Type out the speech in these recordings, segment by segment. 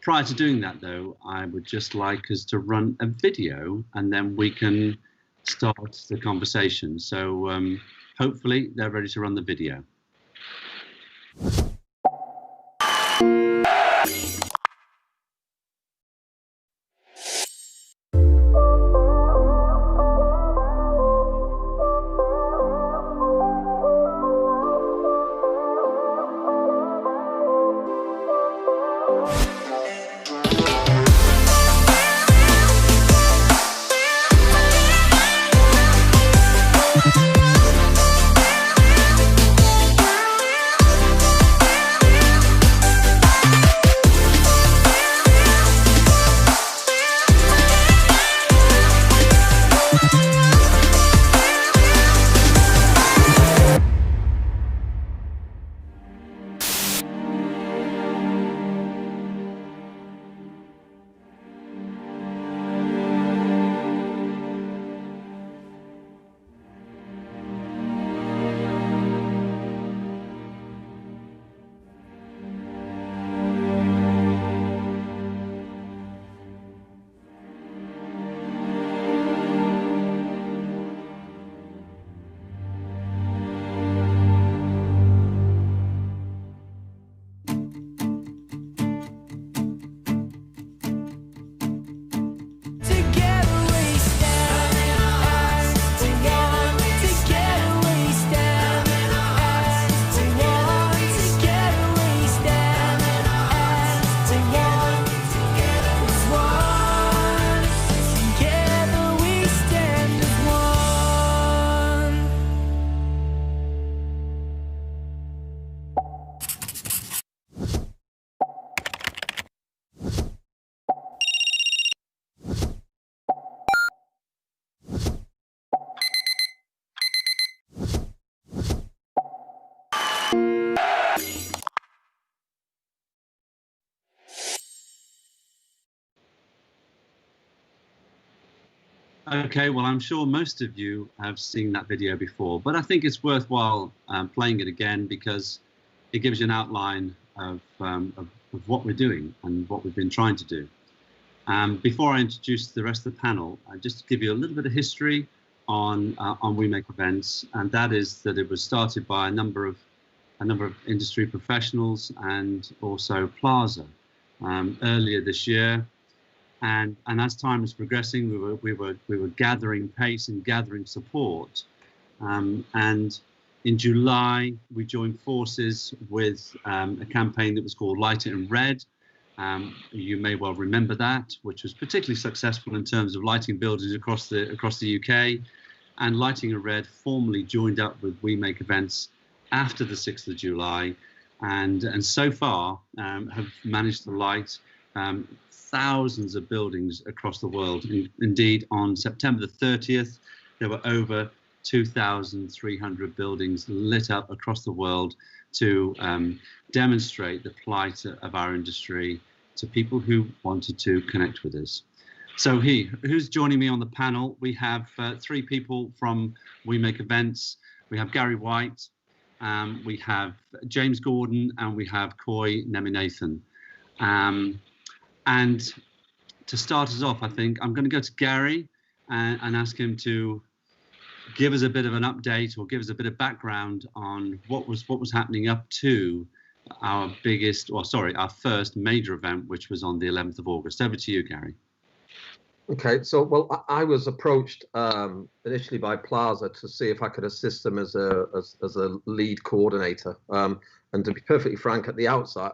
Prior to doing that, though, I would just like us to run a video, and then we can start the conversation. So hopefully they're ready to run the video. Okay, well, I'm sure most of you have seen that video before, but I think it's worthwhile playing it again because it gives you an outline of what we're doing and what we've been trying to do. Before I introduce the rest of the panel, I just give you a little bit of history on We Make Events, and that is that it was started by a number of industry professionals and also PLASA earlier this year. And as time was progressing, we were gathering pace and gathering support. And in July, we joined forces with a campaign that was called Light It in Red. You may well remember that, which was particularly successful in terms of lighting buildings across the UK. And Lighting in Red formally joined up with We Make Events after the 6th of July, and so far have managed to light thousands of buildings across the world. Indeed, on September the 30th, there were over 2,300 buildings lit up across the world to demonstrate the plight of our industry to people who wanted to connect with us. So who's joining me on the panel? We have three people from We Make Events. We have Gary White, we have James Gordon, and we have Coy Neminathan. And to start us off, I think I'm going to go to Gary and ask him to give us a bit of an update or give us a bit of background on what was happening up to our first major event, which was on the 11th of August. Over to you, Gary. Okay, so well, I was approached initially by PLASA to see if I could assist them as a lead coordinator. And to be perfectly frank, at the outset,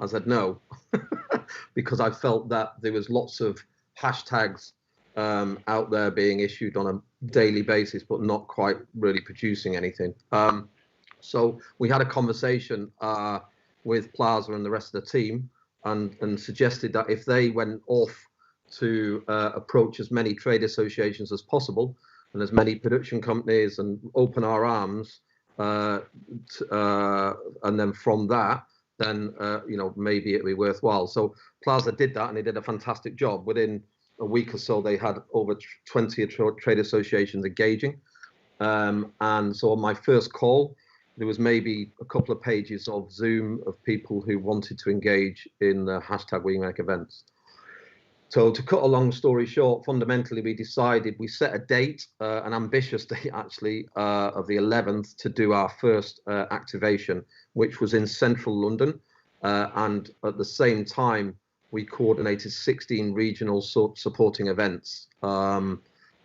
I said no, because I felt that there was lots of hashtags out there being issued on a daily basis, but not quite really producing anything. So we had a conversation with PLASA and the rest of the team, and suggested that if they went off to approach as many trade associations as possible and as many production companies and open our arms, and then from that, then maybe it'd be worthwhile. So PLASA did that, and they did a fantastic job. Within a week or so, they had over 20 trade associations engaging. And so on my first call, there was maybe a couple of pages of Zoom of people who wanted to engage in the hashtag We Make Events. So to cut a long story short, fundamentally we set a date, an ambitious date actually, of the 11th to do our first activation, which was in central London. And at the same time, we coordinated 16 regional supporting events,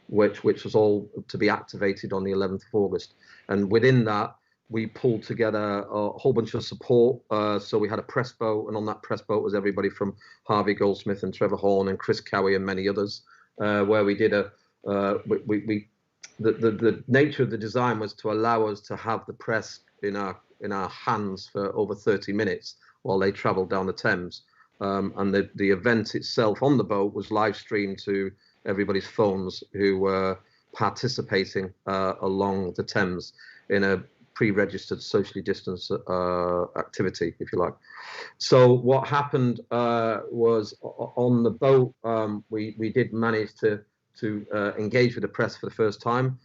which was all to be activated on the 11th of August. And within that, we pulled together a whole bunch of support. So we had a press boat, and on that press boat was everybody from Harvey Goldsmith and Trevor Horn and Chris Cowie and many others, where we did the nature of the design was to allow us to have the press in our hands for over 30 minutes while they traveled down the Thames. And the event itself on the boat was live streamed to everybody's phones who were participating along the Thames in a pre-registered socially distanced activity, if you like. So what happened was on the boat, we did manage to engage with the press for the first time.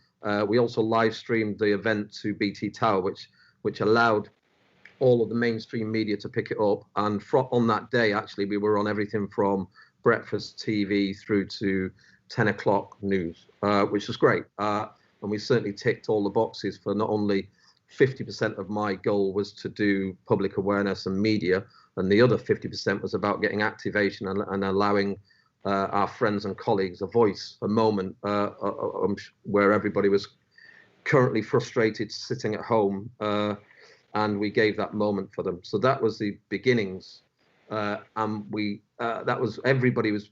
We also live streamed the event to BT Tower, which allowed all of the mainstream media to pick it up. And on that day, actually, we were on everything from breakfast TV through to 10 o'clock news, which was great. And we certainly ticked all the boxes for not only 50% of my goal was to do public awareness and media, and the other 50% was about getting activation and allowing our friends and colleagues a voice, a moment where everybody was currently frustrated sitting at home, and we gave that moment for them. So that was the beginnings, and everybody was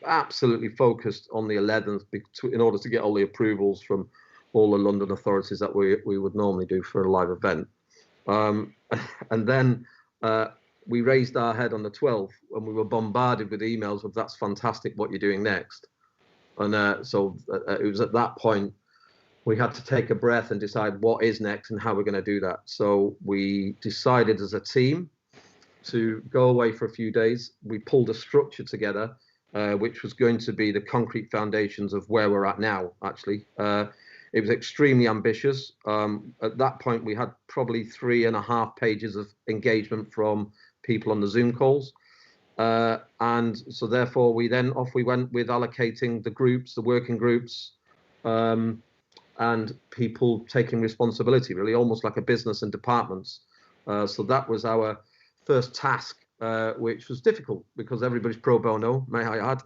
absolutely focused on the 11th in order to get all the approvals from all the London authorities that we would normally do for a live event. And then we raised our head on the 12th, and we were bombarded with emails of "That's fantastic, what you're doing next." And so it was at that point we had to take a breath and decide what is next and how we're going to do that. So we decided as a team to go away for a few days. We pulled a structure together, which was going to be the concrete foundations of where we're at now, actually. It was extremely ambitious. At that point, we had probably 3.5 pages of engagement from people on the Zoom calls. And so therefore, we went with allocating the groups, the working groups, and people taking responsibility, really, almost like a business and departments. So that was our first task, which was difficult because everybody's pro bono, may I add,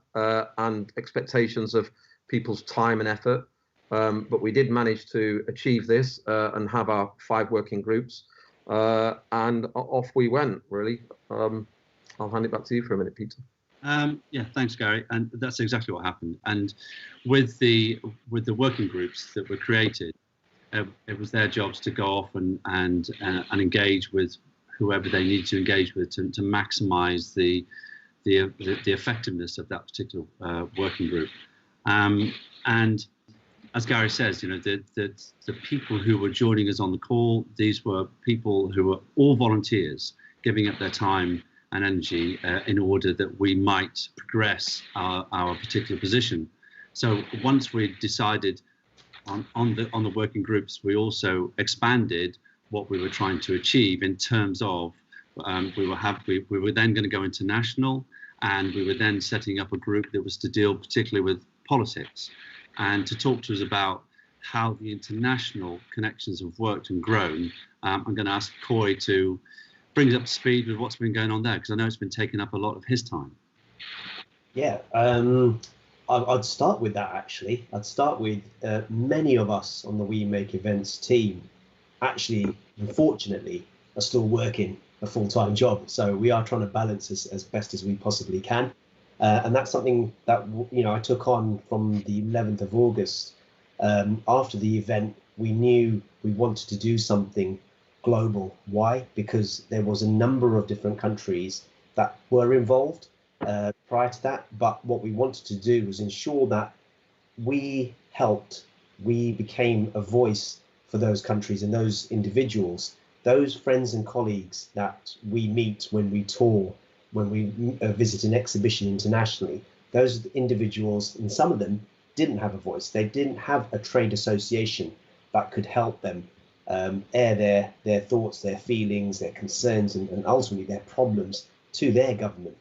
and expectations of people's time and effort. But we did manage to achieve this and have our 5 working groups, and off we went, really. I'll hand it back to you for a minute, Peter. Yeah, thanks, Gary. And that's exactly what happened. And with the working groups that were created, it was their jobs to go off and engage with whoever they needed to engage with to maximise the effectiveness of that particular working group. And as Gary says, you know, the people who were joining us on the call, these were people who were all volunteers, giving up their time and energy in order that we might progress our particular position. So once we decided on the working groups, we also expanded what we were trying to achieve in terms of we were then going to go international, and we were then setting up a group that was to deal particularly with politics and to talk to us about how the international connections have worked and grown. I'm going to ask Coy to bring us up to speed with what's been going on there, because I know it's been taking up a lot of his time. Yeah, I'd start with that, actually. I'd start with many of us on the We Make Events team actually, unfortunately, are still working a full-time job. So we are trying to balance this as best as we possibly can. And that's something that, you know, I took on from the 11th of August. After the event, we knew we wanted to do something global. Why? Because there was a number of different countries that were involved prior to that. But what we wanted to do was ensure that we became a voice for those countries and those individuals, those friends and colleagues that we meet when we tour, when we visit an exhibition internationally. Those individuals, and some of them didn't have a voice. They didn't have a trade association that could help them air their thoughts, their feelings, their concerns, and ultimately their problems to their government.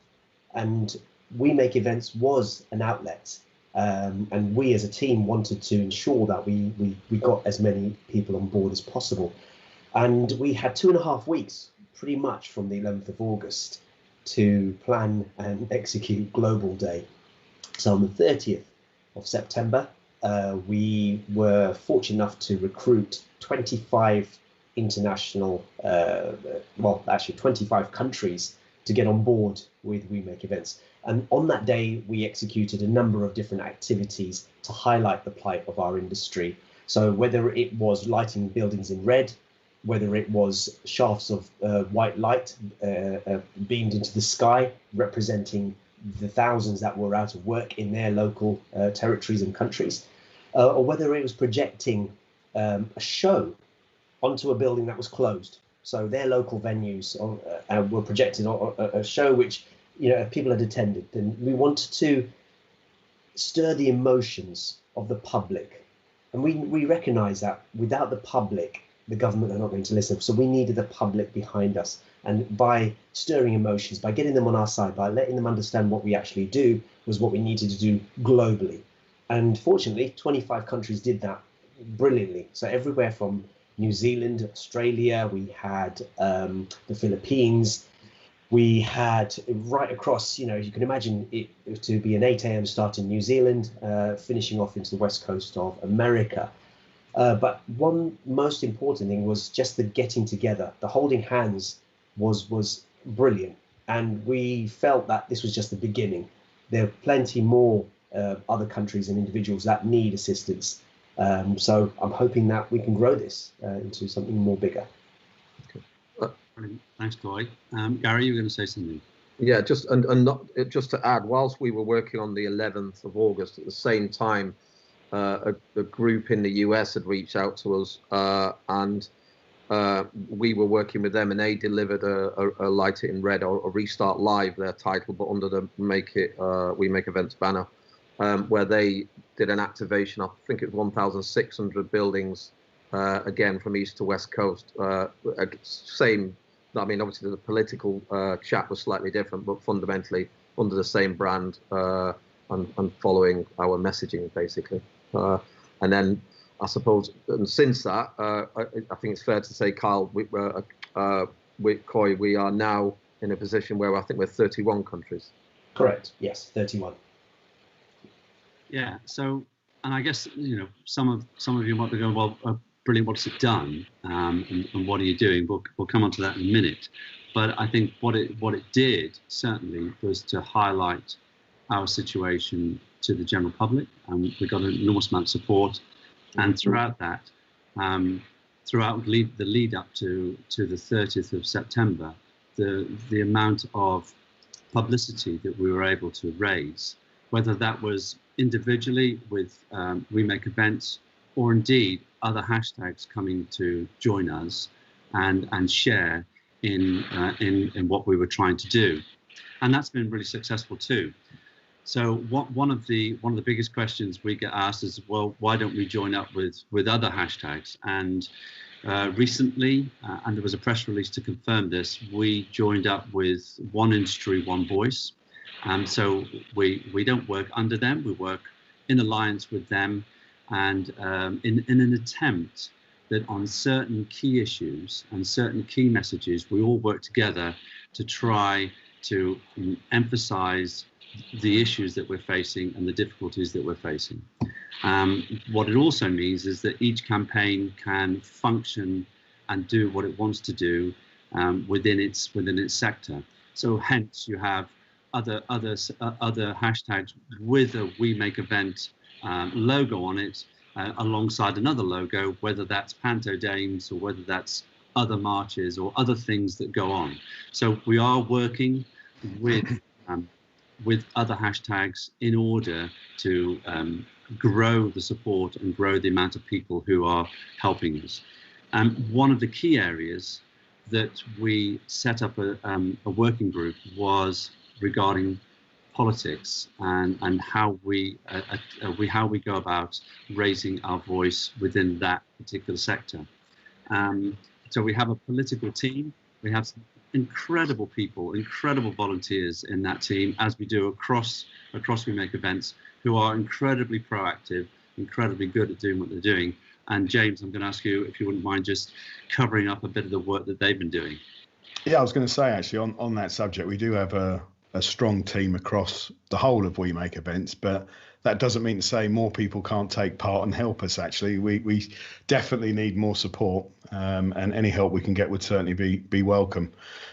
And We Make Events was an outlet, and we as a team wanted to ensure that we got as many people on board as possible. And we had 2.5 weeks, pretty much from the 11th of August, to plan and execute Global Day. So on the 30th of September, we were fortunate enough to recruit 25 international, well, actually 25 countries to get on board with We Make Events. And on that day, we executed a number of different activities to highlight the plight of our industry. So whether it was lighting buildings in red, whether it was shafts of white light beamed into the sky, representing the thousands that were out of work in their local territories and countries, or whether it was projecting a show onto a building that was closed. So their local venues were projecting a show which, you know, people had attended. And we wanted to stir the emotions of the public. And we recognize that without the public, the government are not going to listen. So we needed the public behind us. And by stirring emotions, by getting them on our side, by letting them understand what we actually do, was what we needed to do globally. And fortunately, 25 countries did that brilliantly. So everywhere from New Zealand, Australia, we had the Philippines, we had right across, you know, you can imagine it to be an 8 a.m. start in New Zealand, finishing off into the west coast of America. But one most important thing was just the getting together. The holding hands was brilliant. And we felt that this was just the beginning. There are plenty more other countries and individuals that need assistance. So I'm hoping that we can grow this into something more bigger. Brilliant. Thanks, Corey. Gary, you were going to say something. Yeah, just just to add, whilst we were working on the 11th of August, at the same time, a group in the US had reached out to us, and we were working with them, and they delivered a Light It in Red, or a Restart Live, their title, but under the We Make Events banner, where they did an activation. I think it was 1,600 buildings, again from east to west coast. Same. I mean, obviously the political chat was slightly different, but fundamentally under the same brand and following our messaging, basically. And then I suppose, and since that, I think it's fair to say, Carl, with Coy, we are now in a position where I think we're 31 countries. Correct. Yes, 31. Yeah. So, and I guess, you know, some of you might be going, well, brilliant, what's it done, and what are you doing? We'll come on to that in a minute. But I think what it did certainly was to highlight our situation to the general public, and we got an enormous amount of support. And throughout that, throughout the lead up to the 30th of September, the amount of publicity that we were able to raise, whether that was individually with We Make Events, or indeed other hashtags coming to join us and share in what we were trying to do, and that's been really successful too. So one of the biggest questions we get asked is, well, why don't we join up with other hashtags? And recently, and there was a press release to confirm this, we joined up with One Industry, One Voice. So we don't work under them, we work in alliance with them, and in an attempt that on certain key issues and certain key messages, we all work together to try to emphasize the issues that we're facing and the difficulties that we're facing. What it also means is that each campaign can function and do what it wants to do within its sector. So hence you have other hashtags with a We Make Event logo on it, alongside another logo, whether that's Panto Dames or whether that's other marches or other things that go on. So we are working with other hashtags in order to grow the support and grow the amount of people who are helping us. One of the key areas that we set up a working group was regarding politics and how we go about raising our voice within that particular sector. So we have a political team. We have some incredible people, incredible volunteers in that team, as we do across We Make Events, who are incredibly proactive, incredibly good at doing what they're doing. And James, I'm going to ask you if you wouldn't mind just covering up a bit of the work that they've been doing. Yeah, I was going to say, actually, on that subject, we do have a strong team across the whole of We Make Events, but that doesn't mean to say more people can't take part and help us. Actually, we definitely need more support, and any help we can get would certainly be welcome.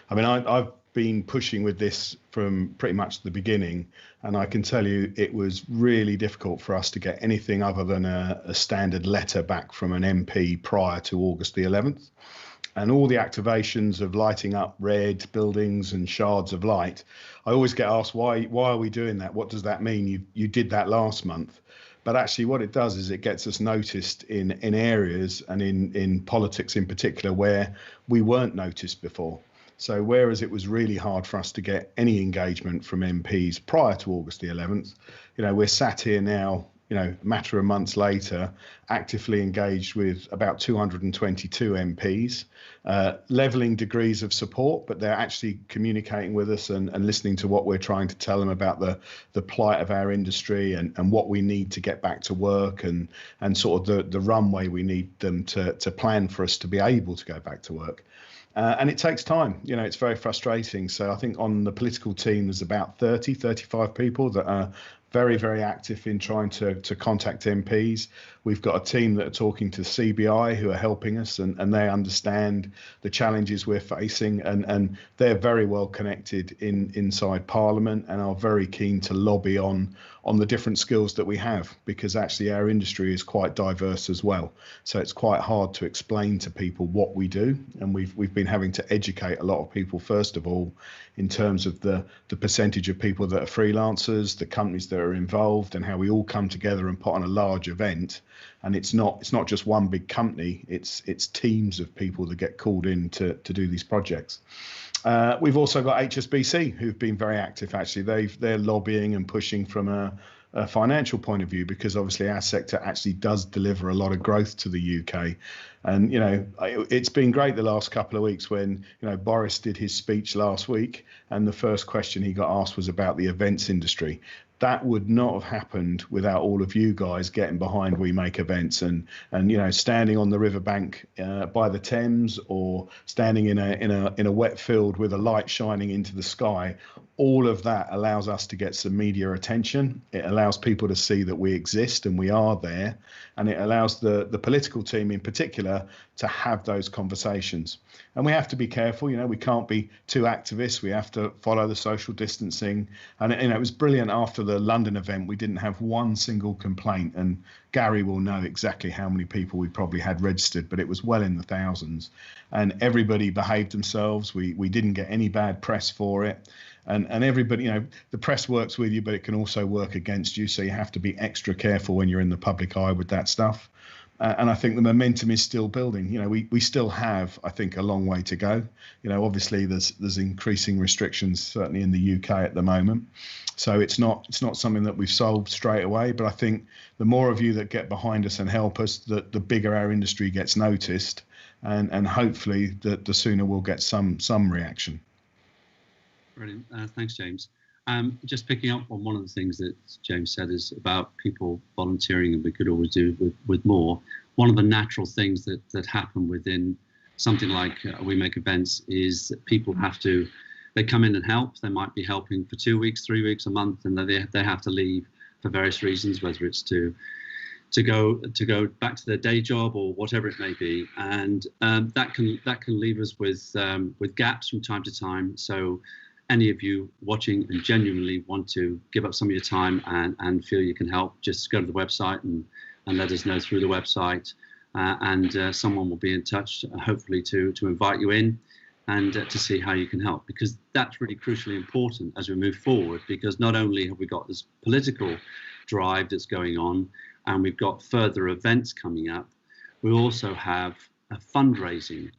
I mean, I've been pushing with this from pretty much the beginning, and I can tell you it was really difficult for us to get anything other than a standard letter back from an MP prior to August the 11th. And all the activations of lighting up red buildings and shards of light, I always get asked, why are we doing that? What does that mean? You did that last month. But actually what it does is it gets us noticed in areas and in politics in particular where we weren't noticed before. So whereas it was really hard for us to get any engagement from MPs prior to August the 11th, we're sat here now, a matter of months later, actively engaged with about 222 MPs, leveling degrees of support, but they're actually communicating with us and listening to what we're trying to tell them about the plight of our industry and what we need to get back to work and sort of the runway we need them to plan for us to be able to go back to work. And it takes time, it's very frustrating. So I think on the political team, there's about 35 people that are very, very active in trying to contact MPs. We've got a team that are talking to CBI who are helping us, and they understand the challenges we're facing, and they're very well connected inside Parliament and are very keen to lobby on the different skills that we have, because actually our industry is quite diverse as well. So it's quite hard to explain to people what we do, and we've been having to educate a lot of people, first of all, in terms of the percentage of people that are freelancers, the companies that are involved, and how we all come together and put on a large event. And it's not just one big company, it's teams of people that get called in to do these projects. We've also got HSBC, who've been very active. Actually, they're lobbying and pushing from a financial point of view, because obviously our sector actually does deliver a lot of growth to the UK. And it's been great the last couple of weeks when Boris did his speech last week, and the first question he got asked was about the events industry. That would not have happened without all of you guys getting behind We Make Events and standing on the riverbank by the Thames, or standing in a wet field with a light shining into the sky. All of that allows us to get some media attention. It allows people to see that we exist and we are there, and it allows the political team in particular to have those conversations. And we have to be careful, we can't be too activist. We have to follow the social distancing. And it was brilliant after the London event. We didn't have one single complaint, and Gary will know exactly how many people we probably had registered, but it was well in the thousands, and everybody behaved themselves. We didn't get any bad press for it. And everybody, the press works with you, but it can also work against you. So you have to be extra careful when you're in the public eye with that stuff. And I think the momentum is still building. We still have, I think, a long way to go. Obviously there's increasing restrictions, certainly in the UK at the moment. So it's not something that we've solved straight away. But I think the more of you that get behind us and help us, the bigger our industry gets noticed, and hopefully the sooner we'll get some reaction. Brilliant. Thanks, James. Just picking up on one of the things that James said is about people volunteering, and we could always do with more. One of the natural things that happen within something like We Make Events is that people they come in and help. They might be helping for 2 weeks, 3 weeks, a month, and they have to leave for various reasons, whether it's to go back to their day job or whatever it may be, and that can leave us with gaps from time to time. So any of you watching and genuinely want to give up some of your time and feel you can help, just go to the website and let us know through the website, and someone will be in touch, hopefully to invite you in and to see how you can help, because that's really crucially important as we move forward, because not only have we got this political drive that's going on and we've got further events coming up, we also have a fundraising.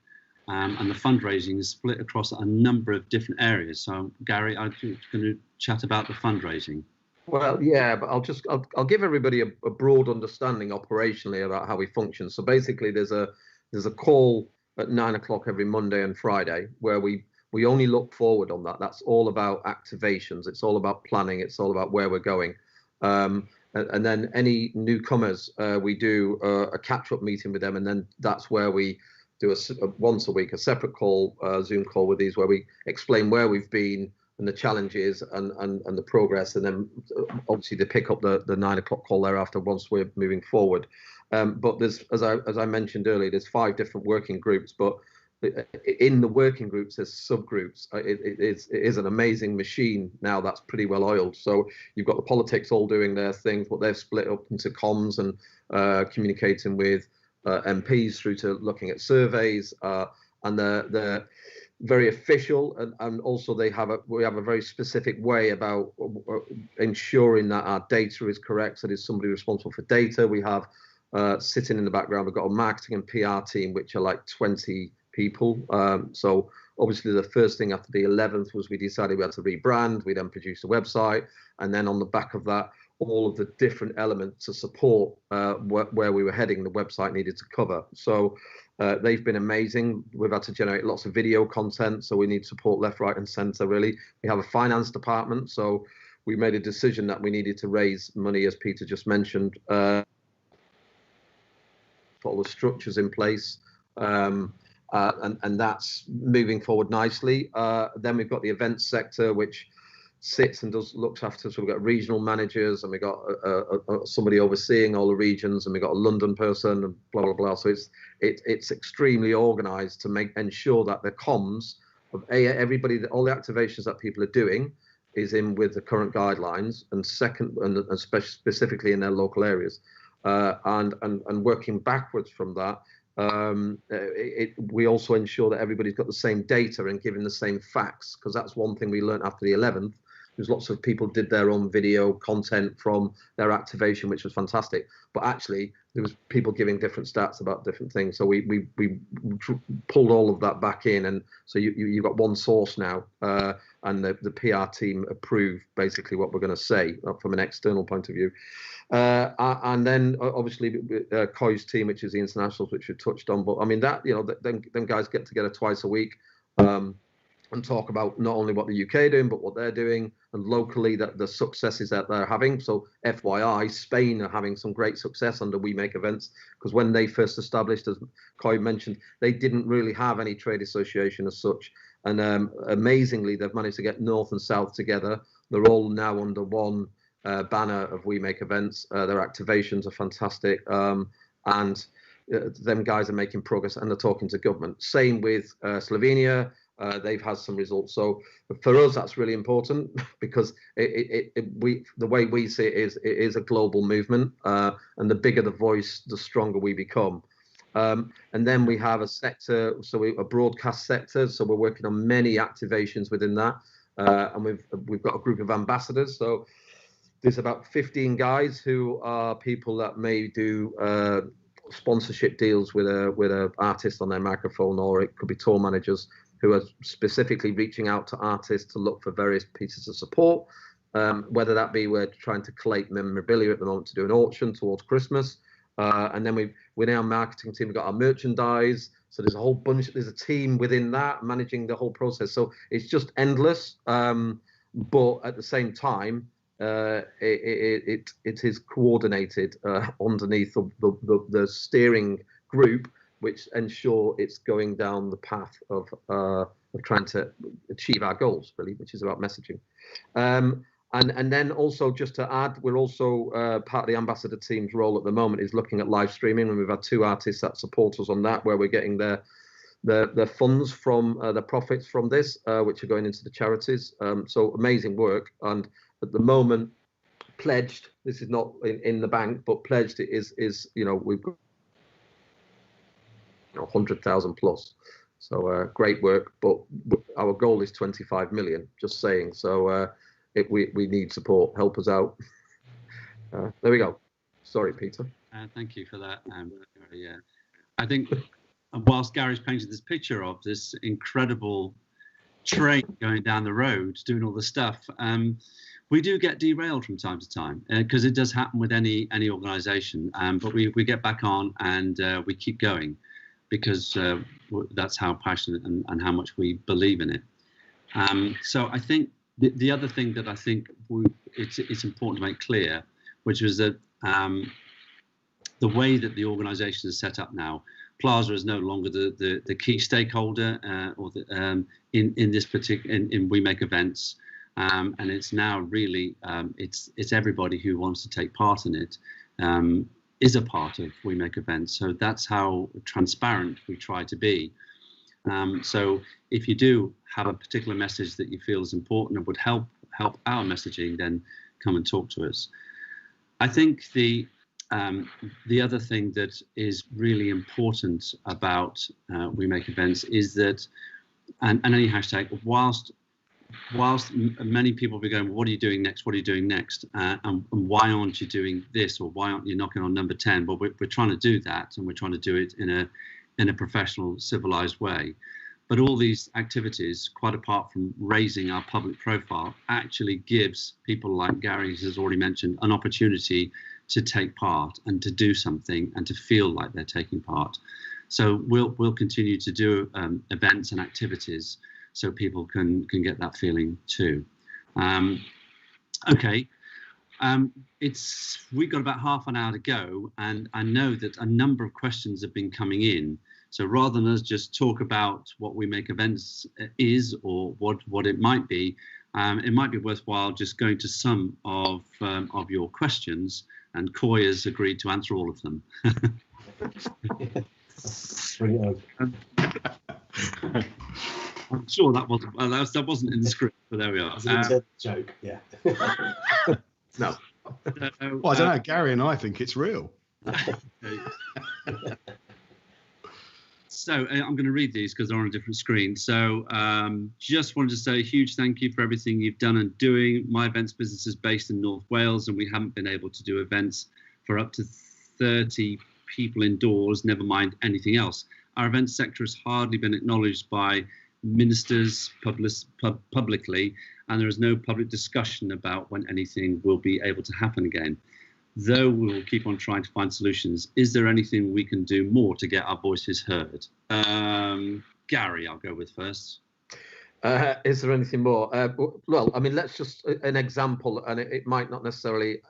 And the fundraising is split across a number of different areas. So, Gary, I'm going to chat about the fundraising. Well, yeah, but I'll give everybody a broad understanding operationally about how we function. So basically, there's a there's a call at 9 o'clock every Monday and Friday where we only look forward on that. That's all about activations. It's all about planning. It's all about where we're going. And then any newcomers, we do a catch-up meeting with them, and then that's where we do once a week a separate call, Zoom call with these, where we explain where we've been and the challenges and the progress, and then obviously they pick up the 9 o'clock call thereafter once we're moving forward. But there's, as I mentioned earlier, there's 5 different working groups, but in the working groups there's subgroups. It is an amazing machine now that's pretty well oiled. So you've got the politics all doing their things, but they've split up into comms and communicating with MPs through to looking at surveys, and they're very official, and also we have a very specific way about ensuring that our data is correct. So there's somebody responsible for data. We have sitting in the background, we've got a marketing and PR team, which are like 20 people. So obviously the first thing after the 11th was we decided we had to rebrand. We then produced a website, and then on the back of that, all of the different elements to support where we were heading, the website needed to cover. So they've been amazing. We've had to generate lots of video content, so we need support left, right, and centre, really. We have a finance department, so we made a decision that we needed to raise money, as Peter just mentioned, put all the structures in place, and that's moving forward nicely. Then we've got the events sector, which sits and looks after. So we've got regional managers, and we've got somebody overseeing all the regions, and we've got a London person, and blah blah blah. So it's extremely organised to ensure that the comms of everybody, all the activations that people are doing, is in with the current guidelines, and second, and specifically in their local areas, and working backwards from that. We also ensure that everybody's got the same data and giving the same facts, because that's one thing we learned after the 11th. There's lots of people did their own video content from their activation, which was fantastic. But actually, there was people giving different stats about different things. So we pulled all of that back in, and so you've got one source now, and the PR team approve basically what we're going to say from an external point of view. And then obviously Coy's team, which is the internationals, which we touched on. But I mean that, you know, them guys get together twice a week and talk about not only what the UK are doing, but what they're doing, and locally that the successes that they're having. So FYI, Spain are having some great success under We Make Events, because when they first established, as Coy mentioned, they didn't really have any trade association as such. And amazingly, they've managed to get North and South together. They're all now under one banner of We Make Events. Their activations are fantastic, and them guys are making progress, and they're talking to government. Same with Slovenia. They've had some results. So for us, that's really important, because the way we see it is a global movement, and the bigger the voice, the stronger we become. And then we have a sector, so a broadcast sector. So we're working on many activations within that, and we've got a group of ambassadors. So there's about 15 guys who are people that may do sponsorship deals with a artist on their microphone, or it could be tour managers who are specifically reaching out to artists to look for various pieces of support, whether that be we're trying to collate memorabilia at the moment to do an auction towards Christmas, and then we're now marketing team, we've got our merchandise, so there's a whole bunch, there's a team within that managing the whole process. So it's just endless, but at the same time, it is coordinated underneath the steering group, which ensure it's going down the path of trying to achieve our goals, really, which is about messaging. And then also, just to add, we're also part of the ambassador team's role at the moment is looking at live streaming, and we've had 2 artists that support us on that, where we're getting their funds from the profits from this, which are going into the charities. So amazing work. And at the moment, pledged, this is not in the bank, but pledged it is, you know, we've got 100,000 plus. So great work, but our goal is 25 million, just saying. So we need support, help us out. There we go. Sorry, Peter. Thank you for that. Yeah, I think whilst Gary's painted this picture of this incredible train going down the road, doing all the stuff, we do get derailed from time to time, because it does happen with any organisation. But we get back on, and we keep going. because that's how passionate and how much we believe in it. So I think the other thing that I think it's important to make clear, which was that the way that the organisation is set up now, PLASA is no longer the key stakeholder in this particular in We Make Events, and it's now really it's everybody who wants to take part in it is a part of We Make Events. So that's how transparent we try to be. So if you do have a particular message that you feel is important and would help our messaging, then come and talk to us. I think the other thing that is really important about We Make Events is that, and any hashtag, whilst many people will be going, what are you doing next? What are you doing next? And why aren't you doing this? Or why aren't you knocking on number 10? But we're trying to do that, and we're trying to do it in a professional, civilized way. But all these activities, quite apart from raising our public profile, actually gives people like Gary has already mentioned an opportunity to take part and to do something and to feel like they're taking part. So we'll continue to do events and activities so people can get that feeling too. Okay. We've got about half an hour to go, and I know that a number of questions have been coming in. So rather than us just talk about what We Make Events is or what it might be worthwhile just going to some of your questions, and Coy has agreed to answer all of them. I'm sure that wasn't in the script, but there we are. It's a joke, yeah. No. Well, I don't know. Gary and I think it's real. So I'm going to read these because they're on a different screen. So just wanted to say a huge thank you for everything you've done and doing. My events business is based in North Wales, and we haven't been able to do events for up to 30 people indoors, never mind anything else. Our events sector has hardly been acknowledged by ministers publicly, and there is no public discussion about when anything will be able to happen again. Though we will keep on trying to find solutions, is there anything we can do more to get our voices heard? Gary, I'll go with first. Is there anything more? Well, I mean, let's just an example, and it might not necessarily.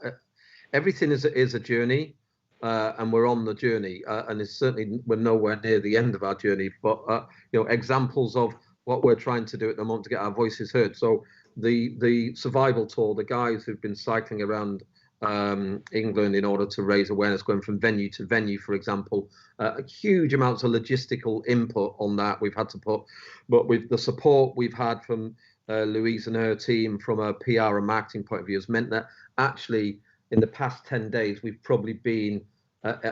Everything is a journey, and we're on the journey, and it's certainly we're nowhere near the end of our journey. But examples of what we're trying to do at the moment to get our voices heard. So the survival tour, the guys who've been cycling around England in order to raise awareness, going from venue to venue, for example, huge amounts of logistical input on that we've had to put, but with the support we've had from Louise and her team from a PR and marketing point of view has meant that actually in the past 10 days we've probably been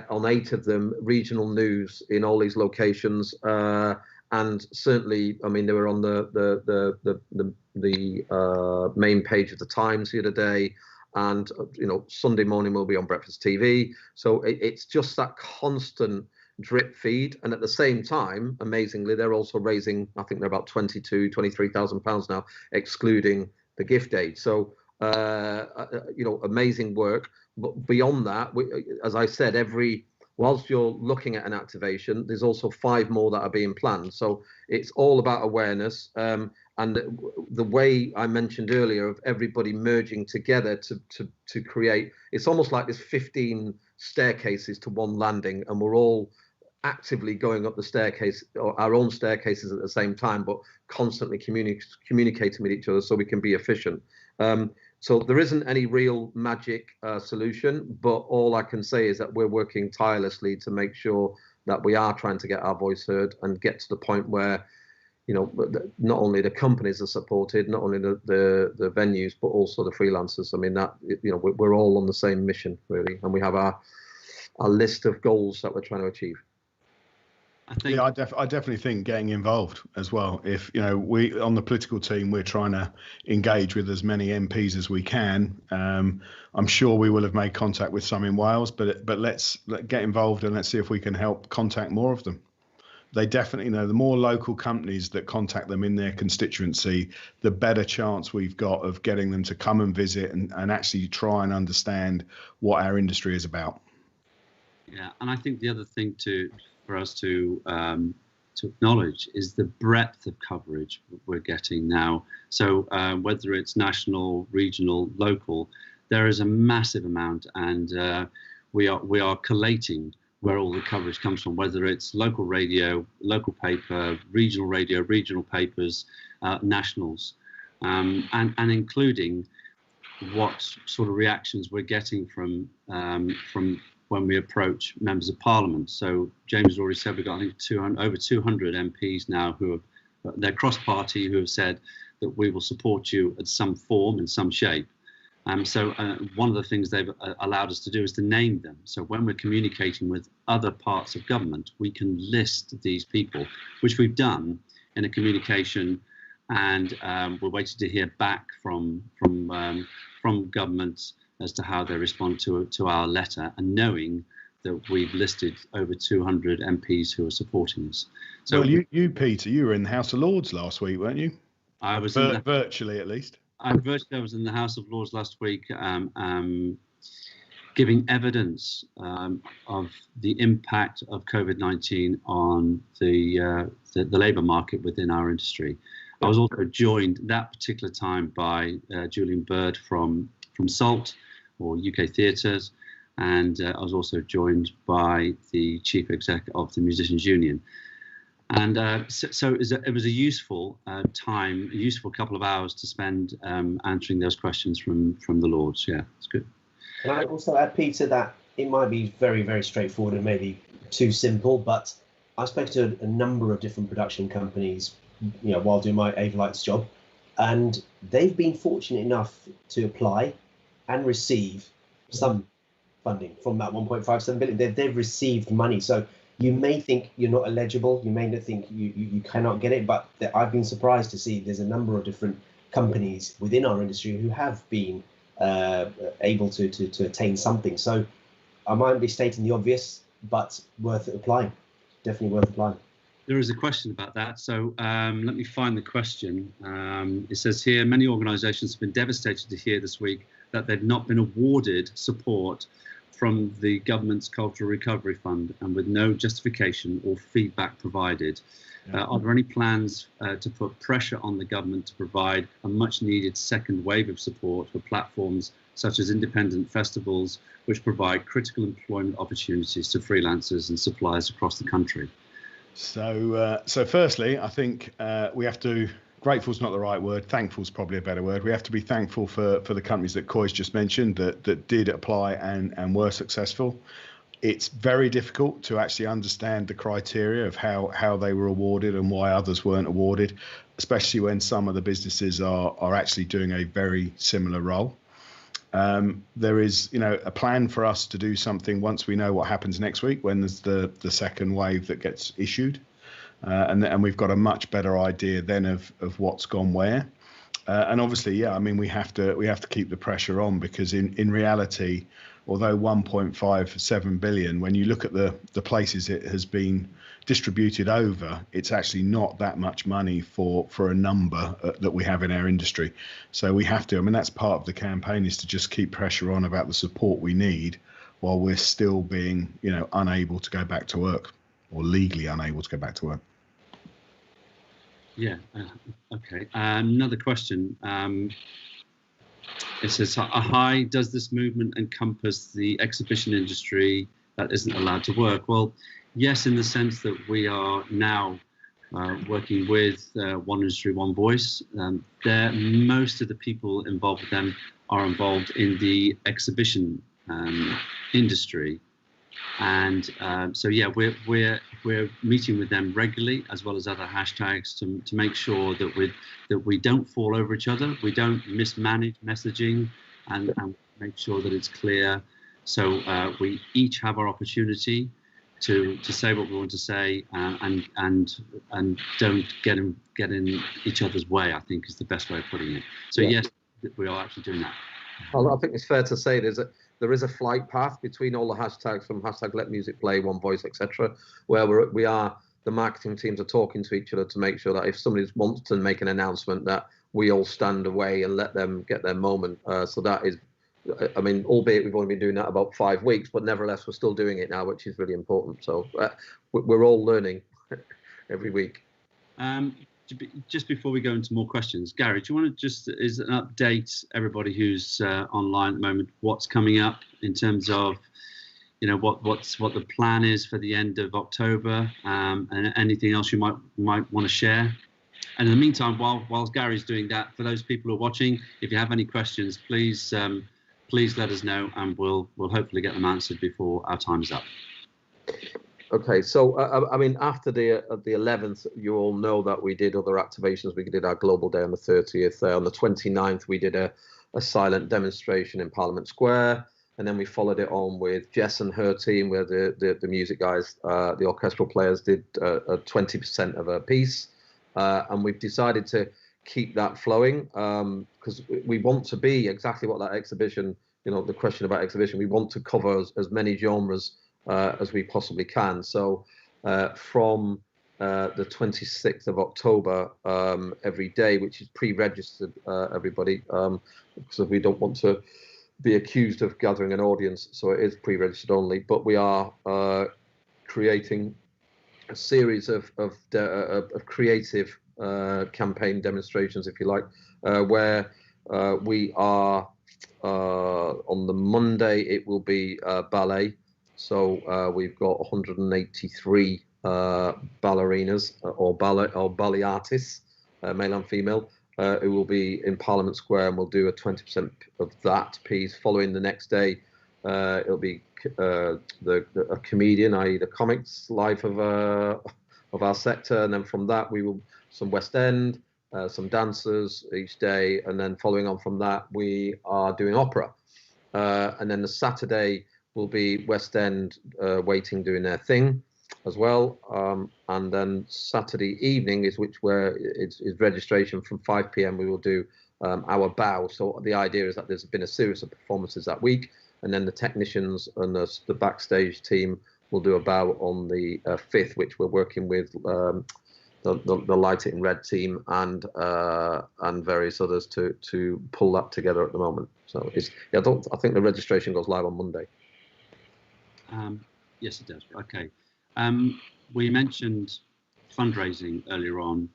on 8 of them regional news in all these locations, and certainly, I mean, they were on the main page of the Times the other day. And Sunday morning we'll be on Breakfast TV. So it's just that constant drip feed, and at the same time, amazingly, they're also raising, I think they're about £23,000 now, excluding the gift aid. So amazing work. But beyond that, as I said, whilst you're looking at an activation, there's also 5 more that are being planned. So it's all about awareness. And the way I mentioned earlier of everybody merging together to create, it's almost like there's 15 staircases to one landing, and we're all actively going up the staircase, or our own staircases at the same time, but constantly communicating with each other so we can be efficient. So there isn't any real magic solution, but all I can say is that we're working tirelessly to make sure that we are trying to get our voice heard and get to the point where not only the companies are supported, not only the venues, but also the freelancers. I mean, that we're all on the same mission, really, and we have our list of goals that we're trying to achieve. I definitely think getting involved as well. If we on the political team, we're trying to engage with as many MPs as we can. I'm sure we will have made contact with some in Wales, but let's get involved and let's see if we can help contact more of them. They definitely know the more local companies that contact them in their constituency, the better chance we've got of getting them to come and visit and actually try and understand what our industry is about. Yeah, and I think the other thing for us to acknowledge is the breadth of coverage we're getting now. So whether it's national, regional, local, there is a massive amount, and we are collating where all the coverage comes from, whether it's local radio, local paper, regional radio, regional papers, nationals, and including what sort of reactions we're getting from when we approach members of parliament. So James has already said we've got, I think, over 200 MPs now who have, they're cross-party, who have said that we will support you at some form, in some shape. So one of the things they've allowed us to do is to name them. So when we're communicating with other parts of government, we can list these people, which we've done in a communication, and we're waiting to hear back from government as to how they respond to our letter, and knowing that we've listed over 200 MPs who are supporting us. So, well, you Peter, you were in the House of Lords last week, weren't you? I was virtually, at least. I was in the House of Lords last week, giving evidence of the impact of COVID-19 on the labour market within our industry. I was also joined that particular time by Julian Bird from SALT, or UK Theatres, and I was also joined by the Chief Exec of the Musicians Union. And so it was a useful time, a useful couple of hours to spend answering those questions from the Lords. Yeah, it's good. Can I also add, Peter, that it might be very, very straightforward and maybe too simple, but I spoke to a number of different production companies, you know, while doing my Ava Lights job, and they've been fortunate enough to apply and receive some funding from that 1.57 billion. They've received money. So you may think you're not eligible, you may not think you cannot get it, but I've been surprised to see there's a number of different companies within our industry who have been able to attain something. So I might be stating the obvious, but worth applying, definitely worth applying. There is a question about that, so let me find the question. It says here, many organisations have been devastated to hear this week that they've not been awarded support from the government's Cultural Recovery Fund, and with no justification or feedback provided. Are there any plans to put pressure on the government to provide a much needed second wave of support for platforms such as independent festivals, which provide critical employment opportunities to freelancers and suppliers across the country? So firstly, I think we have to, grateful's not the right word, thankful's probably a better word. We have to be thankful for the companies that Coy's just mentioned that did apply and were successful. It's very difficult to actually understand the criteria of how they were awarded and why others weren't awarded, especially when some of the businesses are actually doing a very similar role. There is, a plan for us to do something once we know what happens next week when there's the second wave that gets issued, and we've got a much better idea then of what's gone where. And obviously, we have to keep the pressure on, because in reality, although 1.57 billion, when you look at the places it has been distributed over, it's actually not that much money for a number that we have in our industry. So we have to, that's part of the campaign, is to just keep pressure on about the support we need while we're still being, unable to go back to work, or legally unable to go back to work. Yeah, okay. Another question. It says, hi, does this movement encompass the exhibition industry that isn't allowed to work? Well, yes, in the sense that we are now working with One Industry, One Voice. Most of the people involved with them are involved in the exhibition industry. And so, yeah, we're meeting with them regularly, as well as other hashtags, to make sure that we don't fall over each other, we don't mismanage messaging, and make sure that it's clear. So we each have our opportunity to say what we want to say, and don't get in each other's way, I think is the best way of putting it. So yes, we are actually doing that. Well, I think it's fair to say there is a flight path between all the hashtags, from hashtag Let Music Play, One Voice, etc., where the marketing teams are talking to each other to make sure that if somebody wants to make an announcement, that we all stand away and let them get their moment. So that is I mean, albeit we've only been doing that about 5 weeks, but nevertheless, we're still doing it now, which is really important. So we're all learning every week. Just before we go into more questions, Gary, do you want to just update everybody who's online at the moment what's coming up in terms of, you know, what the plan is for the end of October, and anything else you might want to share? And in the meantime, while Gary's doing that, for those people who are watching, if you have any questions, please let us know, and we'll hopefully get them answered before our time's up. Okay, so I mean, after the 11th, you all know that we did other activations. We did our global day on the 30th. On the 29th, we did a silent demonstration in Parliament Square, and then we followed it on with Jess and her team, where the music guys, the orchestral players, did a 20% of a piece, and we've decided to keep that flowing because we want to be exactly what that exhibition. You know, the question about exhibition, we want to cover as many genres as we possibly can. So from the 26th of October, every day, which is pre-registered, everybody, because we don't want to be accused of gathering an audience, so it is pre-registered only. But we are creating a series of creative campaign demonstrations, if you like, where we are on the Monday. It will be ballet. So we've got 183 ballerinas or ballet artists, male and female, who will be in Parliament Square, and we'll do a 20% of that piece. Following the next day, it'll be a comedian, i.e. the comics life of our sector, and then from that we will some West End, some dancers each day, and then following on from that we are doing opera, and then the Saturday will be West End waiting doing their thing as well, and then Saturday evening is where it's registration from 5 p.m. We will do our bow. So the idea is that there's been a series of performances that week, and then the technicians and the backstage team will do a bow on the 5th, which we're working with the Light It in Red team and various others to pull that together at the moment. So I think the registration goes live on Monday. Yes, it does. Okay. We mentioned fundraising earlier on,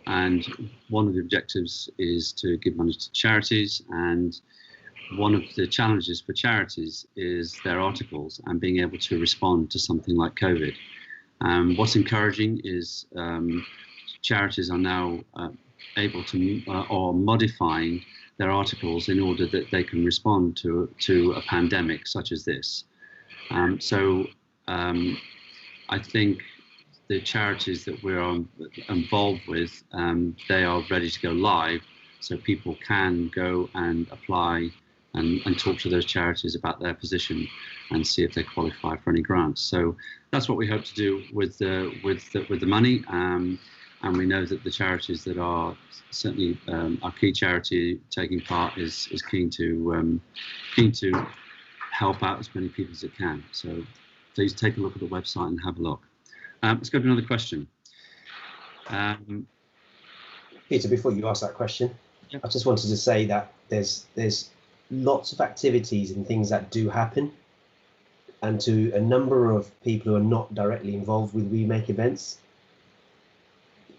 and one of the objectives is to give money to charities, and one of the challenges for charities is their articles and being able to respond to something like COVID. What's encouraging is charities are now able to or modifying their articles in order that they can respond to a pandemic such as this. So I think the charities that we're involved with, they are ready to go live, so people can go and apply and talk to those charities about their position and see if they qualify for any grants. So that's what we hope to do with the money, and we know that the charities that are certainly our key charity taking part is keen to help out as many people as it can. So please take a look at the website and have a look. Let's go to another question. Peter, before you ask that question, yep. I just wanted to say that there's lots of activities and things that do happen, and to a number of people who are not directly involved with We Make events,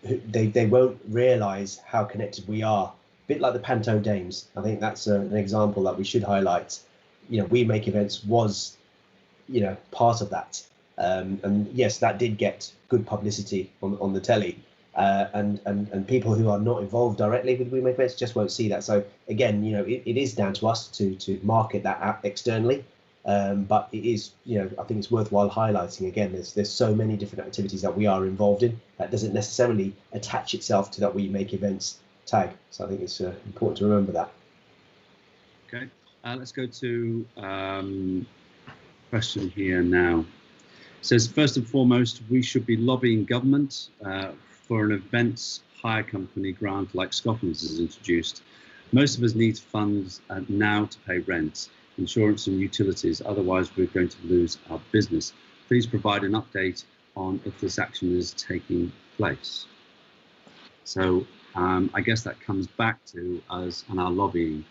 they won't realise how connected we are. A bit like the Panto Dames. I think that's an example that we should highlight. You know, We Make events was, you know, part of that, and yes, that did get good publicity on the telly, and people who are not involved directly with We Make events just won't see that. So again, you know, it is down to us to market that app externally, but it is, you know, I think it's worthwhile highlighting again. There's so many different activities that we are involved in that doesn't necessarily attach itself to that We Make events tag. So I think it's important to remember that. Okay. Let's go to question here now. It says, first and foremost, we should be lobbying government for an events hire company grant like Scotland's has introduced. Most of us need funds now to pay rent, insurance and utilities, otherwise we're going to lose our business. Please provide an update on if this action is taking place. So I guess that comes back to us and our lobbying.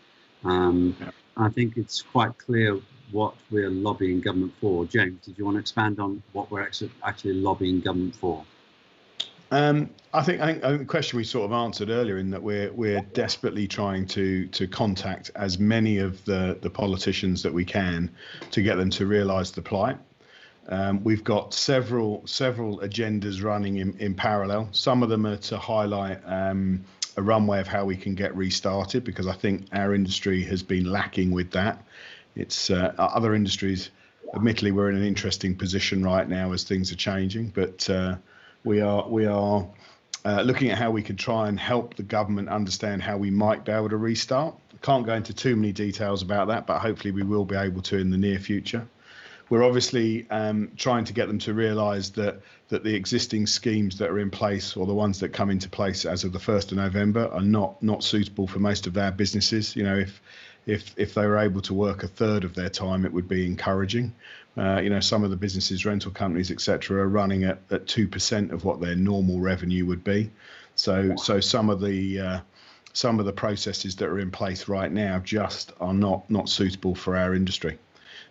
I think it's quite clear what we're lobbying government for. James, did you want to expand on what we're actually lobbying government for? I think the question we sort of answered earlier, in that we're desperately trying to contact as many of the politicians that we can to get them to realise the plight. We've got several agendas running in parallel. Some of them are to highlight a runway of how we can get restarted, because I think our industry has been lacking with that. It's other industries, admittedly, we're in an interesting position right now as things are changing, but we are looking at how we could try and help the government understand how we might be able to restart. I can't go into too many details about that, but hopefully we will be able to in the near future. We're obviously trying to get them to realise that the existing schemes that are in place, or the ones that come into place as of the 1st of November, are not suitable for most of our businesses. You know, if they were able to work a third of their time, it would be encouraging. You know, some of the businesses, rental companies, etc., are running at 2% of what their normal revenue would be. So some of the processes that are in place right now just are not suitable for our industry.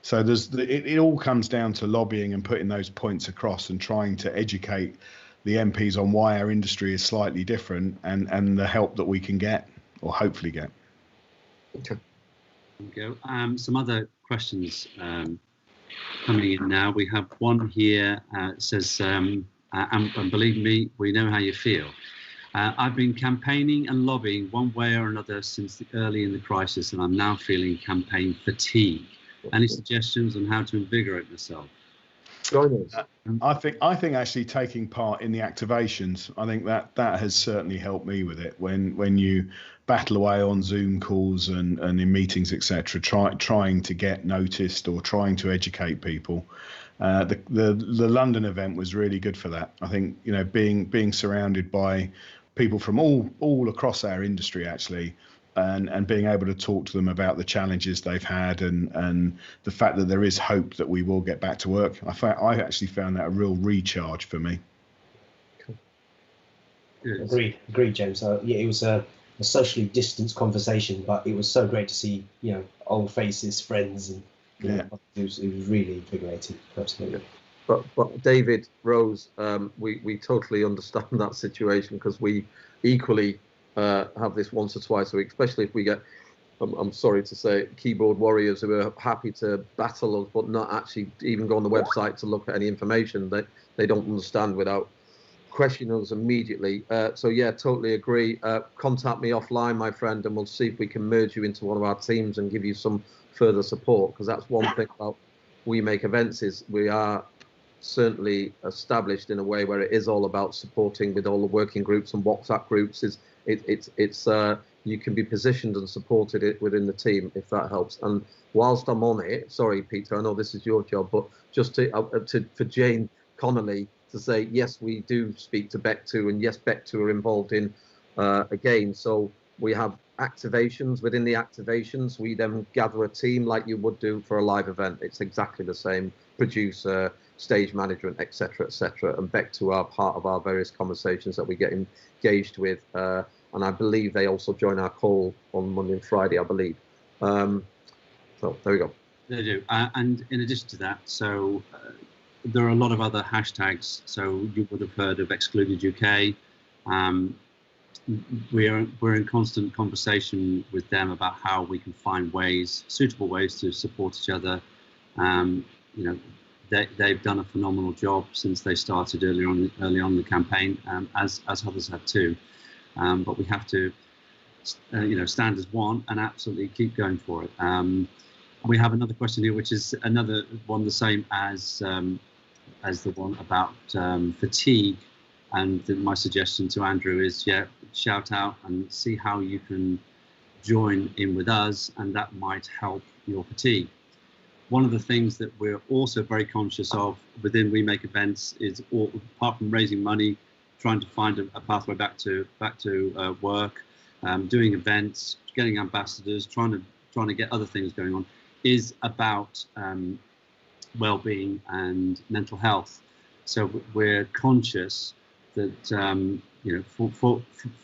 So it all comes down to lobbying and putting those points across and trying to educate the MPs on why our industry is slightly different, and the help that we can get, or hopefully get. Okay. There we go. Some other questions coming in now. We have one here. It says, and believe me, we know how you feel. I've been campaigning and lobbying one way or another since early in the crisis, and I'm now feeling campaign fatigue. Any suggestions on how to invigorate myself? I think actually taking part in the activations, I think that has certainly helped me with it. When you battle away on Zoom calls and in meetings, etc., trying to get noticed or trying to educate people. The London event was really good for that. I think, you know, being surrounded by people from all across our industry, actually, and being able to talk to them about the challenges they've had and the fact that there is hope that we will get back to work. I actually found that a real recharge for me. Cool. Agreed, James. Yeah, it was a socially distanced conversation, but it was so great to see, you know, old faces, friends, and yeah, it was really invigorating. Absolutely. But David, Rose, we totally understand that situation, because we equally have this once or twice a week, especially if we get, I'm sorry to say, keyboard warriors who are happy to battle us but not actually even go on the website to look at any information that they don't understand without questioning us immediately. So yeah, totally agree. Contact me offline, my friend, and we'll see if we can merge you into one of our teams and give you some further support, because that's one thing about We Make Events, is we are certainly established in a way where it is all about supporting with all the working groups and WhatsApp groups. It's you can be positioned and supported within the team, if that helps. And whilst I'm on it, sorry, Peter, I know this is your job, but just for Jane Connolly to say, yes, we do speak to Beck2, and yes, Beck2 are involved in again. So we have activations. Within the activations, we then gather a team like you would do for a live event. It's exactly the same: producer, stage management, etc., etc. And Beck2 are part of our various conversations that we get engaged with. And I believe they also join our call on Monday and Friday, I believe. So there we go. They do. And in addition to that, so there are a lot of other hashtags. So you would have heard of Excluded UK. We're in constant conversation with them about how we can find suitable ways to support each other. You know, they've done a phenomenal job since they started early on in the campaign, as others have too. But we have to, you know, stand as one and absolutely keep going for it. We have another question here, which is another one the same as the one about fatigue. And my suggestion to Andrew is, yeah, shout out and see how you can join in with us, and that might help your fatigue. One of the things that we're also very conscious of within We Make Events is, apart from raising money, trying to find a pathway back to work, doing events, getting ambassadors, trying to get other things going on, is about well-being and mental health. So we're conscious that you know,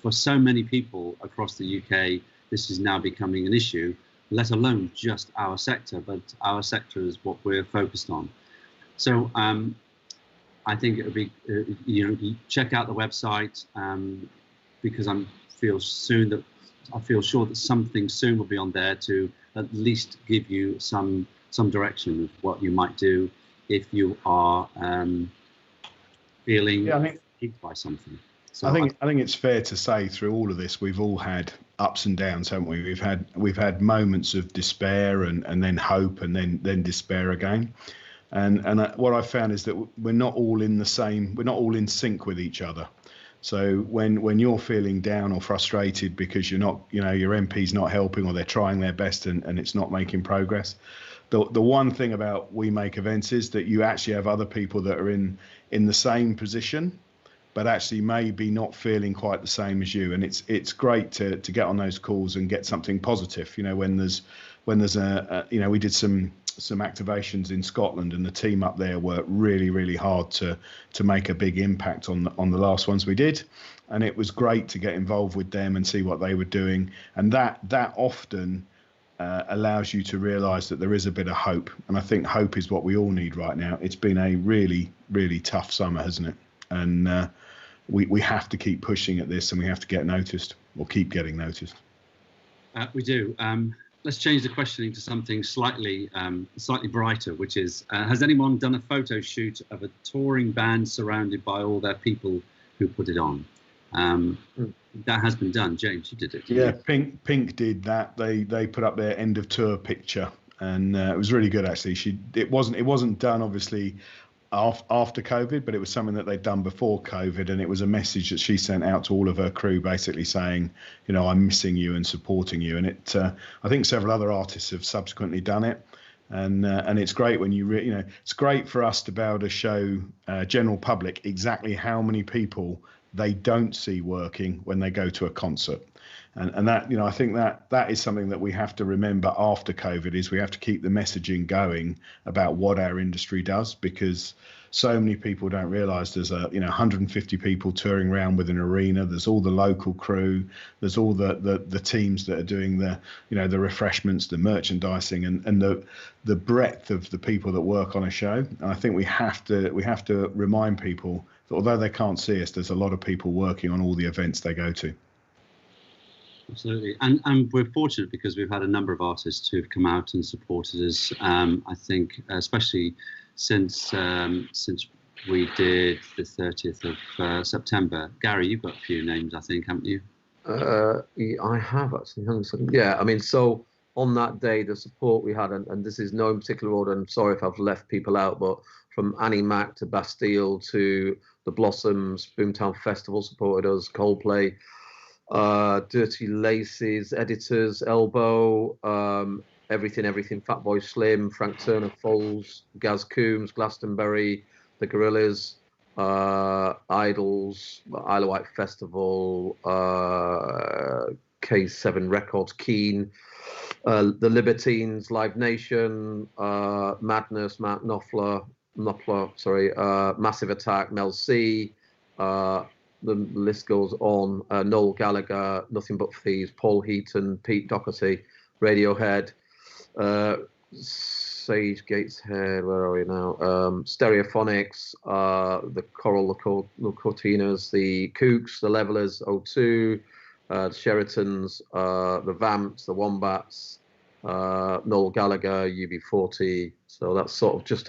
for so many people across the UK, this is now becoming an issue. let alone just our sector, but our sector is what we're focused on. So I think it would be, check out the website, because I feel sure that something soon will be on there to at least give you some direction of what you might do if you are feeling fatigued by something. So I think it's fair to say through all of this, we've all had ups and downs, haven't we? We've had moments of despair and then hope and then despair again. And what I've found is that we're not all in in sync with each other. So when you're feeling down or frustrated because you're not, your MP's not helping or they're trying their best and it's not making progress, the one thing about We Make Events is that you actually have other people that are in the same position, but actually maybe not feeling quite the same as you. And it's great to get on those calls and get something positive. When there's we did some activations in Scotland, and the team up there worked really, really hard to make a big impact on the last ones we did. And it was great to get involved with them and see what they were doing. And that often allows you to realise that there is a bit of hope. And I think hope is what we all need right now. It's been a really, really tough summer, hasn't it? And we have to keep pushing at this, and we have to get noticed, or keep getting noticed. We do. Let's change the questioning to something slightly brighter, which is, has anyone done a photo shoot of a touring band surrounded by all their people who put it on? That has been done. James, you did it. Yeah, Pink did that. They put up their end of tour picture, and it was really good actually. It wasn't done obviously after COVID, but it was something that they'd done before COVID, and it was a message that she sent out to all of her crew, basically saying, I'm missing you and supporting you. And I think several other artists have subsequently done it, and it's great when it's great for us to be able to show general public exactly how many people they don't see working when they go to a concert. And that, I think that is something that we have to remember after COVID, is we have to keep the messaging going about what our industry does, because so many people don't realise there's 150 people touring around with an arena. There's all the local crew. There's all the teams that are doing the refreshments, the merchandising, and the breadth of the people that work on a show. And I think we have to remind people that although they can't see us, there's a lot of people working on all the events they go to. Absolutely, and we're fortunate because we've had a number of artists who've come out and supported us. I think, especially since we did the 30th of September. Gary, you've got a few names, I think, haven't you? I have actually. Yeah, I mean, so on that day, the support we had, and this is no particular order. I'm sorry if I've left people out, but from Annie Mac to Bastille to the Blossoms, Boomtown Festival supported us, Coldplay. Dirty Laces, Editors, Elbow, Everything, Fatboy Slim, Frank Turner, Foles, Gaz Coombs, Glastonbury, The Gorillas, Idols, Isle of Wight Festival, K7 Records, Keen, The Libertines, Live Nation, Madness, Matt Knopfler, Massive Attack, Mel C, the list goes on. Noel Gallagher, Nothing But Thieves, Paul Heaton, Pete Doherty, Radiohead, Sage Gateshead, where are we now? Stereophonics, the Coral, the Cortinas, the Kooks, the Levelers, O2, the Sheratons, the Vamps, the Wombats, Noel Gallagher, UB40. So that's sort of just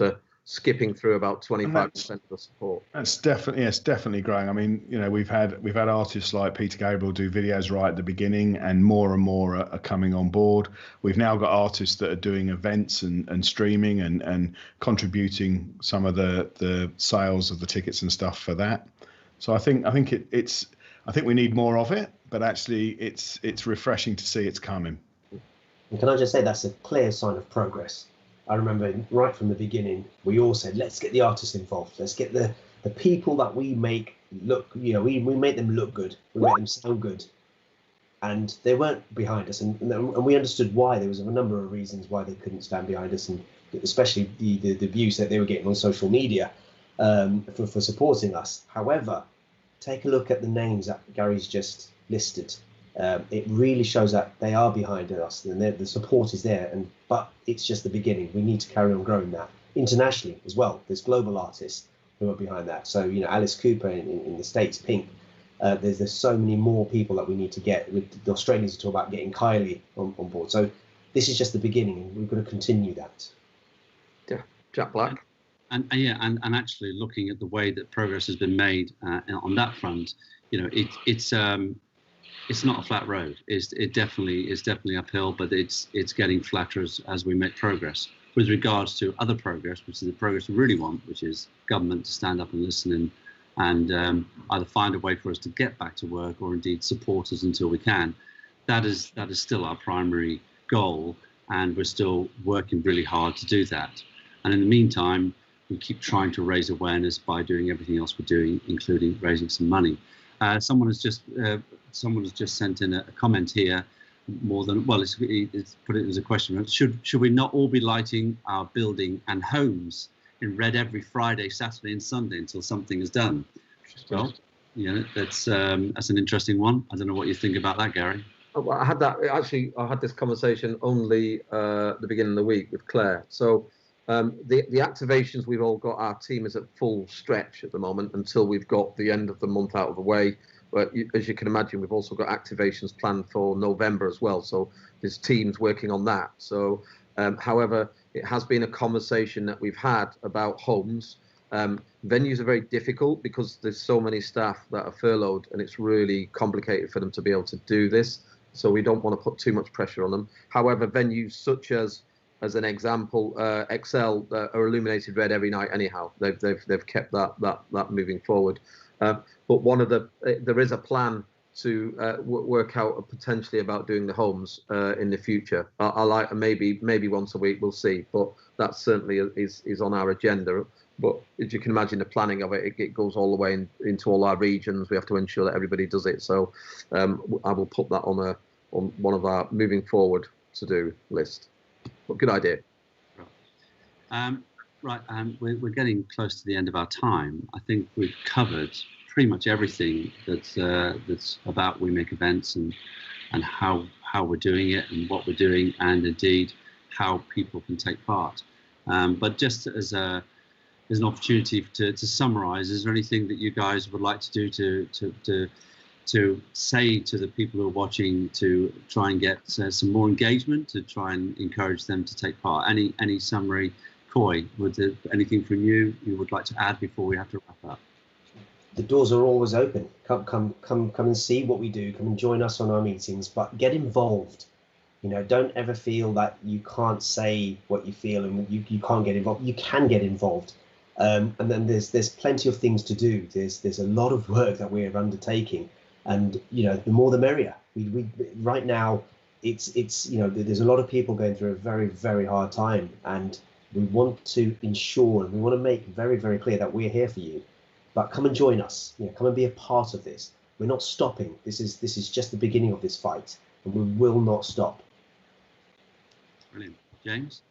skipping through about 25% of the support. It's definitely growing. I mean, we've had artists like Peter Gabriel do videos right at the beginning, and more are coming on board. We've now got artists that are doing events and streaming and contributing some of the sales of the tickets and stuff for that. So I think we need more of it, but actually it's refreshing to see it's coming. And can I just say that's a clear sign of progress? I remember right from the beginning, we all said, let's get the artists involved. Let's get the people that we make look, we make them look good. We make them sound good. And they weren't behind us. And we understood why. There was a number of reasons why they couldn't stand behind us, and especially the abuse that they were getting on social media for supporting us. However, take a look at the names that Gary's just listed. it really shows that they are behind us and the support is there. But it's just the beginning. We need to carry on growing that internationally as well. There's global artists who are behind that. So, you know, Alice Cooper in the States, Pink. There's so many more people that we need to get. The Australians talk about getting Kylie on board. So this is just the beginning, and we've got to continue that. Yeah, Jack Black. And actually looking at the way that progress has been made on that front, you know, it's not a flat road. It's definitely uphill, but it's getting flatter as we make progress. With regards to other progress, which is the progress we really want, which is government to stand up and listen and either find a way for us to get back to work or indeed support us until we can. That is still our primary goal, and we're still working really hard to do that. And in the meantime, we keep trying to raise awareness by doing everything else we're doing, including raising some money. Someone has just sent in a comment here. More than well, it's put it as a question. Should we not all be lighting our building and homes in red every Friday, Saturday, and Sunday until something is done? Well, you know, that's an interesting one. I don't know what you think about that, Gary. Well, I had this conversation only the beginning of the week with Claire. So the activations we've all got, our team is at full stretch at the moment until we've got the end of the month out of the way. But as you can imagine, we've also got activations planned for November as well. So there's teams working on that. So, however, it has been a conversation that we've had about homes. Venues are very difficult because there's so many staff that are furloughed, and it's really complicated for them to be able to do this. So we don't want to put too much pressure on them. However, venues such as an example, Excel are illuminated red every night anyhow. They've kept that moving forward. But there is a plan to work out potentially about doing the homes in the future. I like maybe once a week, we'll see. But that certainly is on our agenda. But as you can imagine, the planning of it goes all the way into all our regions. We have to ensure that everybody does it. So I will put that on one of our moving forward to do list. But good idea. Right, we're getting close to the end of our time. I think we've covered pretty much everything that's about We Make Events and how we're doing it and what we're doing, and indeed how people can take part. But just as an opportunity to summarise, is there anything that you guys would like to do to say to the people who are watching to try and get some more engagement, to try and encourage them to take part? Any summary? Coy, anything from you would like to add before we have to wrap up? The doors are always open. Come and see what we do. Come and join us on our meetings, but get involved. You know, don't ever feel that you can't say what you feel and you can't get involved. You can get involved. And then there's plenty of things to do. There's a lot of work that we're undertaking, and you know, the more the merrier. We right now, it's you know, there's a lot of people going through a very, very hard time, and we want to ensure and we want to make very, very clear that we're here for you. But come and join us. You know, come and be a part of this. We're not stopping. This is just the beginning of this fight, and we will not stop. Brilliant, James.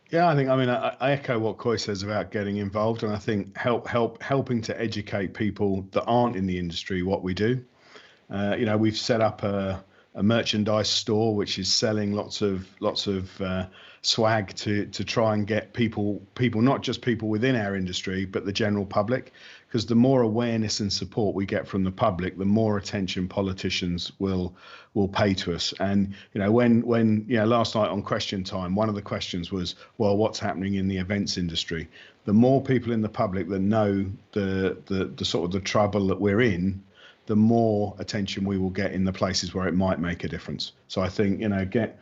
Yeah, I echo what Coy says about getting involved, and I think helping to educate people that aren't in the industry what we do. You know, we've set up a merchandise store which is selling lots of swag to try and get people, not just people within our industry, but the general public, because the more awareness and support we get from the public, the more attention politicians will pay to us. And you know, when you know, last night on Question Time, one of the questions was, well, what's happening in the events industry? The more people in the public that know the sort of the trouble that we're in, the more attention we will get in the places where it might make a difference. So I think, you know, get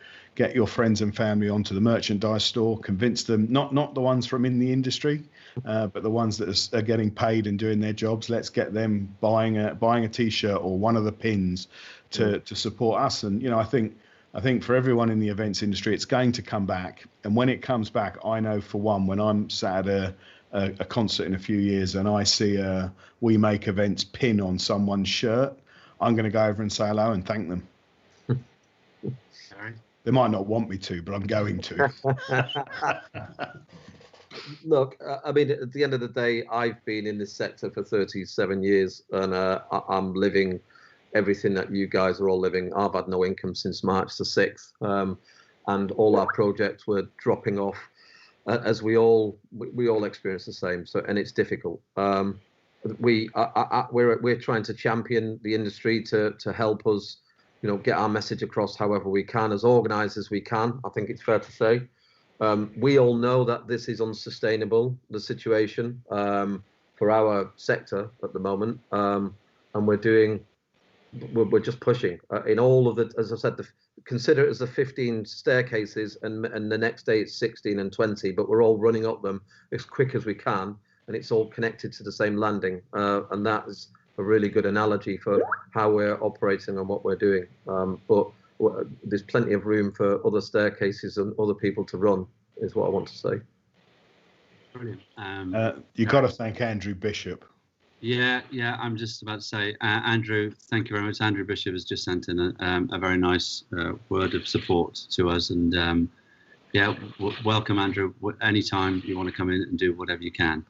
your friends and family onto the merchandise store, convince them, not the ones from in the industry, but the ones that are getting paid and doing their jobs. Let's get them buying a t-shirt or one of the pins to support us. And, you know, I think for everyone in the events industry, it's going to come back. And when it comes back, I know for one, when I'm sat at a concert in a few years and I see a We Make Events pin on someone's shirt, I'm going to go over and say hello and thank them. They might not want me to, but I'm going to. Look, I mean, at the end of the day, I've been in this sector for 37 years, and I'm living everything that you guys are all living. I've had no income since March the 6th, and all our projects were dropping off, as we all experience the same. So, and it's difficult. We're trying to champion the industry to help us, you know, get our message across however we can, as organised as we can. I think it's fair to say. We all know that this is unsustainable, the situation for our sector at the moment, and we're just pushing in all of the, as I said, consider it as the 15 staircases, and the next day it's 16 and 20, but we're all running up them as quick as we can, and it's all connected to the same landing, and that is a really good analogy for how we're operating and what we're doing. But there's plenty of room for other staircases and other people to run, is what I want to say. Brilliant. You've got to thank Andrew Bishop. Yeah, I'm just about to say, Andrew, thank you very much. Andrew Bishop has just sent in a very nice word of support to us, and welcome, Andrew. Anytime you want to come in and do whatever you can.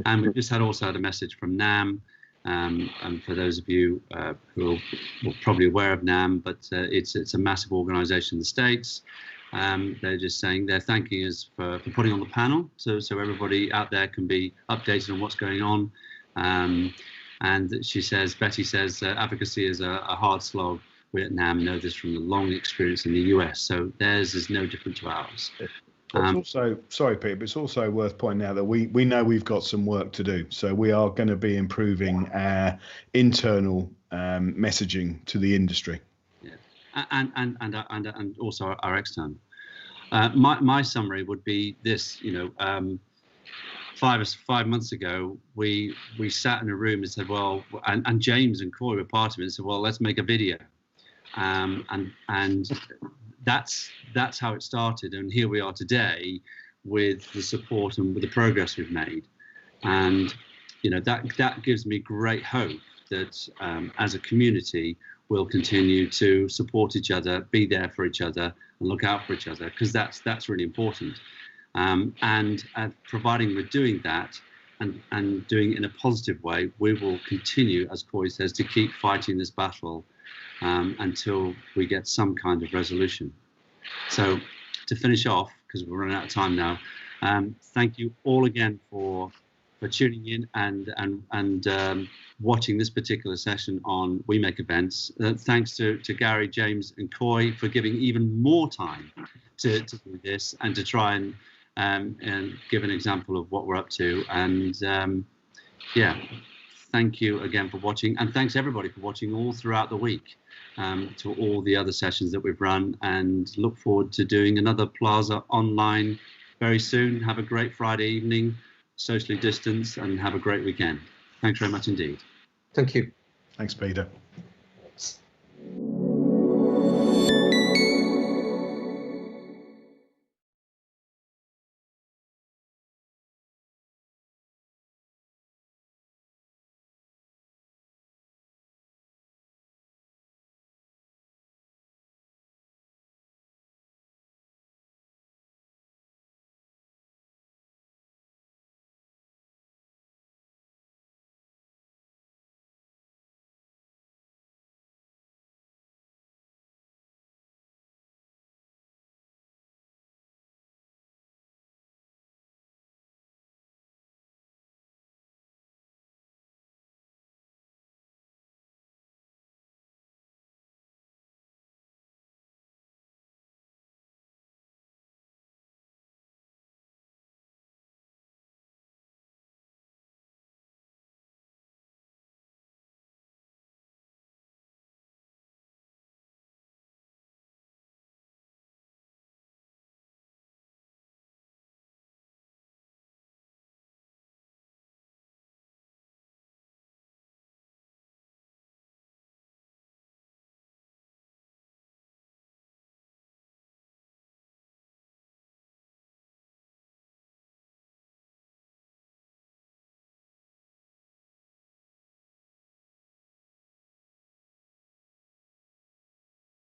And we've just also had a message from NAM, and for those of you who are probably aware of NAM, but it's a massive organisation in the States. They're just saying they're thanking us for putting on the panel, so everybody out there can be updated on what's going on. And Betty says advocacy is a hard slog. We at NAM know this from the long experience in the US, so theirs is no different to ours. It's also, sorry, Pete, but it's also worth pointing out that we know we've got some work to do. So we are going to be improving our internal messaging to the industry. Yeah, and also our external. My summary would be this: 5 months ago, we sat in a room and said, well, and James and Coy were part of it, and said, well, let's make a video, and that's how it started, and here we are today with the support and with the progress we've made, and that gives me great hope that as a community we'll continue to support each other, be there for each other, and look out for each other, because that's really important. And providing we're doing that and doing it in a positive way, we will continue, as Coy says, to keep fighting this battle until we get some kind of resolution. So to finish off, because we're running out of time now, thank you all again for tuning in and watching this particular session on We Make Events. Thanks to Gary, James and Coy for giving even more time to do this and to try and give an example of what we're up to. And thank you again for watching, and thanks everybody for watching all throughout the week, to all the other sessions that we've run, and look forward to doing another PLASA Online very soon. Have a great Friday evening, socially distanced, and have a great weekend. Thanks very much indeed. Thank you. Thanks, Peter.